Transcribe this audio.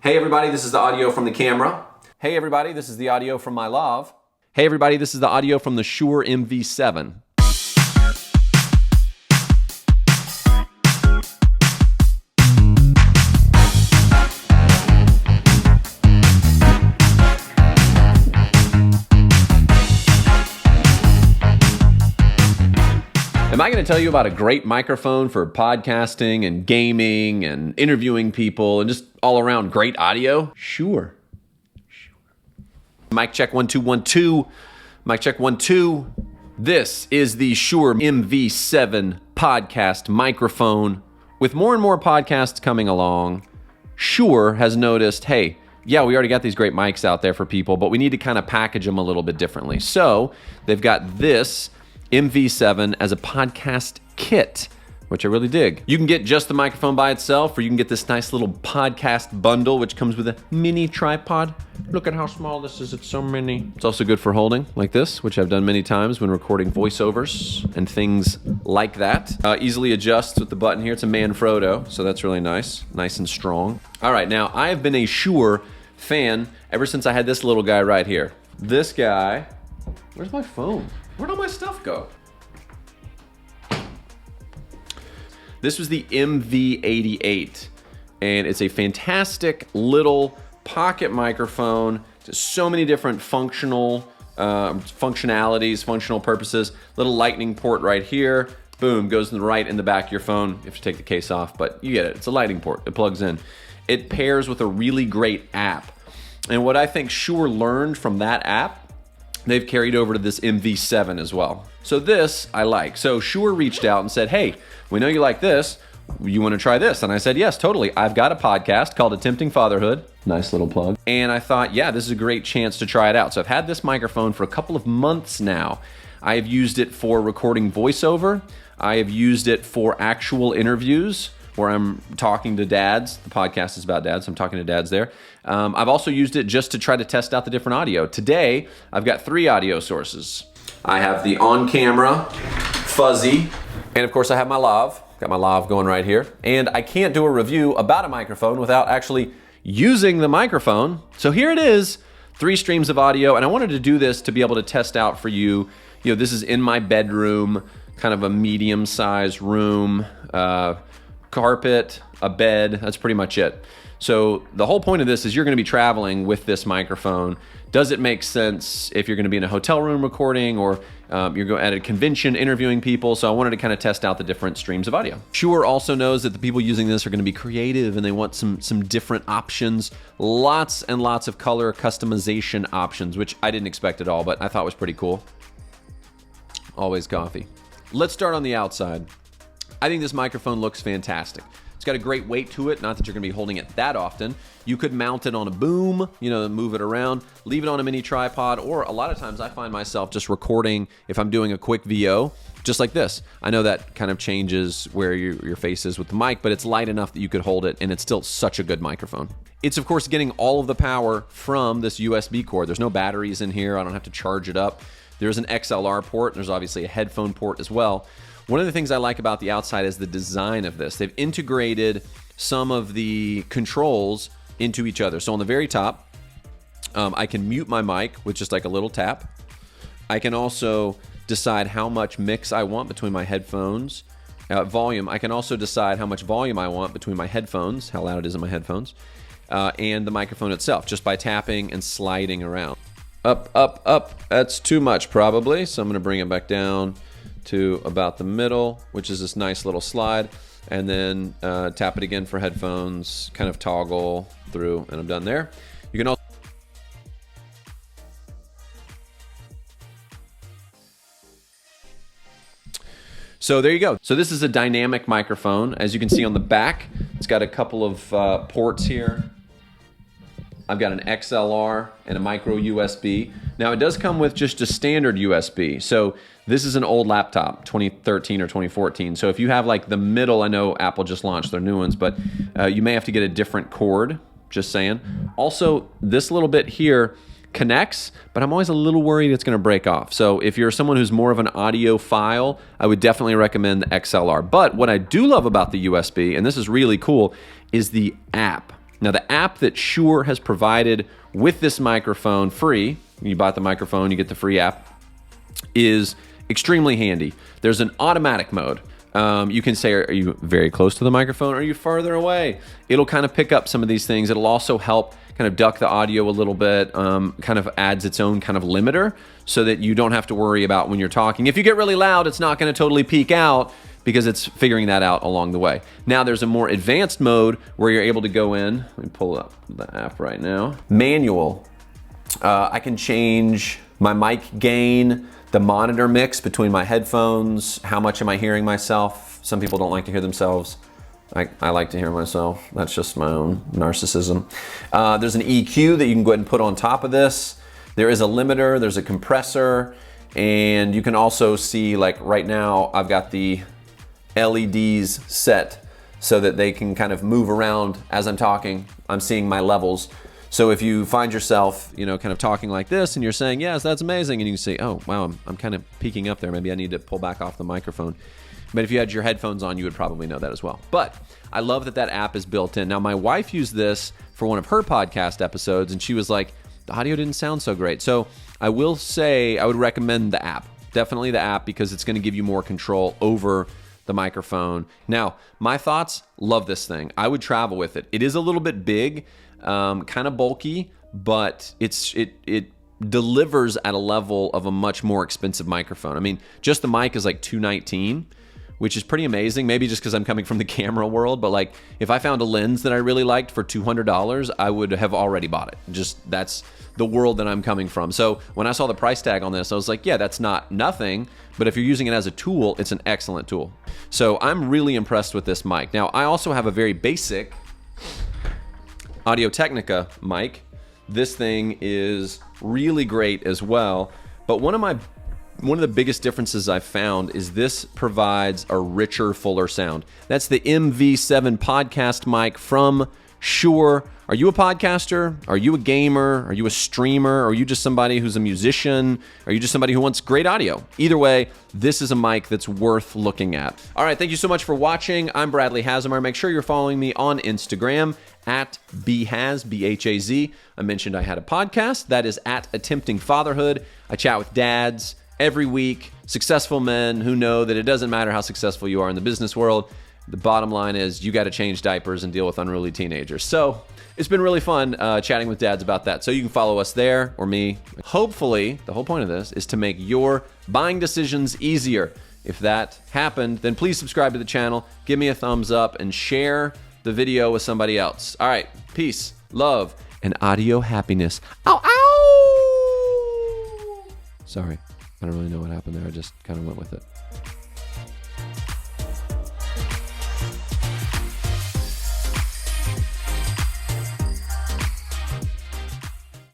Hey everybody, this is the audio from the camera. Hey everybody, this is the audio from my lav. Hey everybody, this is the audio from the Shure MV7. Am I going to tell you about a great microphone for podcasting and gaming and interviewing people and just all around great audio? Sure. Mic check 1 2 1 2. Mic check 1 2. This is the Shure MV7 Podcast microphone. With more and more podcasts coming along, Shure has noticed, hey, yeah, we already got these great mics out there for people, but we need to kind of package them a little bit differently. So they've got this MV7 as a podcast kit, which I really dig. You can get just the microphone by itself, or you can get this nice little podcast bundle, which comes with a mini tripod. Look at how small this is, it's so mini. It's also good for holding, like this, which I've done many times when recording voiceovers and things like that. Easily adjusts with the button here. It's a Manfrotto, so that's really nice and strong. All right, now I've been a Shure fan ever since I had this little guy right here. This guy, where's my phone? Where'd all my stuff go? This was the MV88, and it's a fantastic little pocket microphone. Just so many different functional functionalities, functional purposes. Little lightning port right here. Boom, goes right in the back of your phone. You have to take the case off, but you get it. It's a lightning port. It plugs in. It pairs with a really great app. And what I think Shure learned from that app, they've carried over to this MV7 as well. So this I like. So Shure reached out and said, hey, we know you like this. You want to try this? And I said, yes, totally. I've got a podcast called Attempting Fatherhood. Nice little plug. And I thought, yeah, this is a great chance to try it out. So I've had this microphone for a couple of months now. I have used it for recording voiceover. I have used it for actual interviews where I'm talking to dads. The podcast is about dads, so I'm talking to dads there. I've also used it just to try to test out the different audio. Today, I've got 3 audio sources. I have the on-camera, fuzzy, and of course I have my lav. Got my lav going right here. And I can't do a review about a microphone without actually using the microphone. So here it is, 3 streams of audio, and I wanted to do this to be able to test out for you. You know, this is in my bedroom, kind of a medium-sized room, carpet, a bed, that's pretty much it. So the whole point of this is you're going to be traveling with this microphone. Does it make sense if you're going to be in a hotel room recording or you're at a convention interviewing people? So I wanted to kind of test out the different streams of audio. Shure also knows that the people using this are going to be creative and they want some different options. Lots and lots of color customization options, which I didn't expect at all, but I thought was pretty cool. Always coffee. Let's start on the outside. I think this microphone looks fantastic. It's got a great weight to it, not that you're gonna be holding it that often. You could mount it on a boom, move it around, leave it on a mini tripod, or a lot of times I find myself just recording if I'm doing a quick VO, just like this. I know that kind of changes where your face is with the mic, but it's light enough that you could hold it, and it's still such a good microphone. It's, of course, getting all of the power from this USB cord. There's no batteries in here. I don't have to charge it up. There's an XLR port. There's obviously a headphone port as well. One of the things I like about the outside is the design of this. They've integrated some of the controls into each other. So on the very top, I can mute my mic with just like a little tap. I can also decide how much mix I want between my headphones. Volume, I can also decide how much volume I want between my headphones, how loud it is in my headphones, and the microphone itself, just by tapping and sliding around. Up, up, up. That's too much probably, so I'm gonna bring it back down to about the middle, which is this nice little slide, and then tap it again for headphones, kind of toggle through, and I'm done there. You can also So there you go. So this is a dynamic microphone. As you can see on the back, it's got a couple of ports here. I've got an XLR and a micro USB. Now it does come with just a standard USB. So this is an old laptop, 2013 or 2014. So if you have like the middle, I know Apple just launched their new ones, but you may have to get a different cord, just saying. Also, this little bit here connects, but I'm always a little worried it's gonna break off. So if you're someone who's more of an audiophile, I would definitely recommend the XLR. But what I do love about the USB, and this is really cool, is the app. Now, the app that Shure has provided with this microphone free, you bought the microphone, you get the free app, is extremely handy. There's an automatic mode. You can say, are you very close to the microphone? Or are you farther away? It'll kind of pick up some of these things. It'll also help kind of duck the audio a little bit, kind of adds its own kind of limiter so that you don't have to worry about when you're talking. If you get really loud, it's not going to totally peak out because it's figuring that out along the way. Now there's a more advanced mode where you're able to go in. Let me pull up the app right now. Manual. I can change my mic gain, the monitor mix between my headphones, how much am I hearing myself? Some people don't like to hear themselves. I like to hear myself. That's just my own narcissism. There's an EQ that you can go ahead and put on top of this. There is a limiter, there's a compressor, and you can also see, like right now, I've got the LEDs set so that they can kind of move around as I'm talking. I'm seeing my levels. So if you find yourself, kind of talking like this and you're saying, yes, that's amazing, and you can say, oh, wow, I'm kind of peaking up there. Maybe I need to pull back off the microphone. But if you had your headphones on, you would probably know that as well. But I love that app is built in. Now, my wife used this for one of her podcast episodes, and she was like, the audio didn't sound so great. So I will say I would recommend the app. Definitely the app, because it's going to give you more control over the microphone. Now, my thoughts, love this thing. I would travel with it. It is a little bit big, kind of bulky, but it delivers at a level of a much more expensive microphone. I mean, just the mic is like $219, which is pretty amazing. Maybe just because I'm coming from the camera world, but like if I found a lens that I really liked for $200, I would have already bought it. Just that's the world that I'm coming from. So when I saw the price tag on this, I was like, yeah, that's not nothing, but if you're using it as a tool, it's an excellent tool. So I'm really impressed with this mic. Now, I also have a very basic Audio-Technica mic. This thing is really great as well, but one of the biggest differences I've found is this provides a richer, fuller sound. That's the MV7 Podcast mic from Shure. Are you a podcaster? Are you a gamer? Are you a streamer? Are you just somebody who's a musician? Are you just somebody who wants great audio? Either way, this is a mic that's worth looking at. All right, thank you so much for watching. I'm Bradley Hasemer. Make sure you're following me on Instagram at BHAZ, B-H-A-Z. I mentioned I had a podcast. That is at Attempting Fatherhood. I chat with dads every week, successful men who know that it doesn't matter how successful you are in the business world. The bottom line is you got to change diapers and deal with unruly teenagers. So it's been really fun chatting with dads about that. So you can follow us there or me. Hopefully, the whole point of this is to make your buying decisions easier. If that happened, then please subscribe to the channel, give me a thumbs up, and share the video with somebody else. All right, peace, love, and audio happiness. Ow, ow! Sorry, I don't really know what happened there. I just kind of went with it.